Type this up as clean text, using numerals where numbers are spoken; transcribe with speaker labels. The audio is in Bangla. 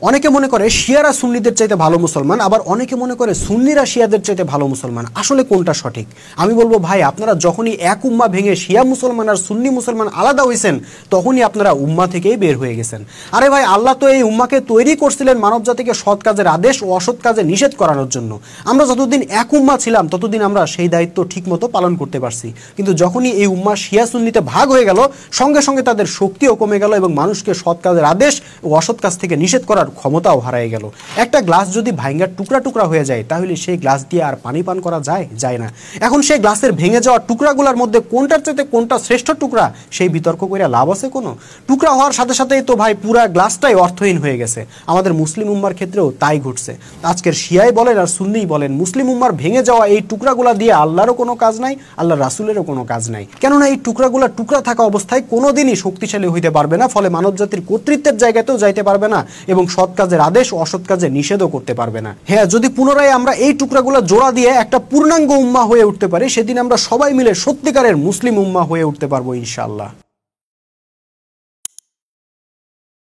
Speaker 1: অনেকে মনে করে শিয়ারা সুন্নিদের চাইতে ভালো মুসলমান, আবার অনেকে মনে করে সুন্নিরা শিয়াদের চাইতে ভালো মুসলমান। আসলে কোনটা সঠিক? আমি বলবো ভাই, আপনারা যখনই এক উম্মা ভেঙে শিয়া মুসলমান আর সুন্নি মুসলমান আলাদা হয়েছেন, তখনই আপনারা উম্মা থেকেই বের হয়ে গেছেন। আরে ভাই, আল্লাহ তো এই উম্মাকে তৈরি করছিলেন মানব জাতিকে সৎ কাজের আদেশ ও অসৎ কাজে নিষেধ করানোর জন্য। আমরা যতদিন এক উম্মা ছিলাম ততদিন আমরা সেই দায়িত্ব ঠিকমতো পালন করতে পারছি, কিন্তু যখনই এই উম্মা শিয়া সুন্নিতে ভাগ হয়ে গেল, সঙ্গে সঙ্গে তাদের শক্তিও কমে গেল এবং মানুষকে সৎ কাজের আদেশ ও অসৎ কাজ থেকে নিষেধ করার ক্ষমতাও হারিয়ে গেল। একটা গ্লাস যদি ভাঙার টুকরা টুকরা হয়ে যায়, তাহলে সেই গ্লাস দিয়ে আর পানি পান করা যায় না। এখন সেই গ্লাসের ভেঙে যাওয়া টুকরাগুলোর মধ্যে কোনটার চাইতে কোনটা শ্রেষ্ঠ টুকরা, সেই বিতর্ক করে লাভ আছে কোনো? টুকরা হওয়ার সাথে সাথেই তো ভাই পুরা গ্লাসটাই অর্থহীন হয়ে গেছে। আমাদের মুসলিম উম্মার ক্ষেত্রেও তাই ঘটছে। আজকের শিয়াই বলেন আর সুন্নিই বলেন, মুসলিম উম্মার ভেঙে যাওয়া এই টুকরাগুলা দিয়ে আল্লাহরও কোনো কাজ নাই, আল্লাহ রাসূলেরও কোনো কাজ নাই। কেননা এই টুকরাগুলা টুকরা থাকা অবস্থায় কোনোদিনই শক্তিশালী হইতে পারবে না, ফলে মানব জাতির কর্তৃত্বের জায়গাতেও যাইতে পারবে না এবং সৎ কাজের আদেশ ও অসৎ কাজে নিষেধও করতে পারবে না। হ্যাঁ, যদি পুনরায় আমরা এই টুকরাগুলো জোড়া দিয়ে একটা পূর্ণাঙ্গ উম্মাহ হয়ে উঠতে পারি, সেদিন আমরা সবাই মিলে সত্যিকারের মুসলিম উম্মাহ হয়ে উঠতে পারবো ইনশাআল্লাহ।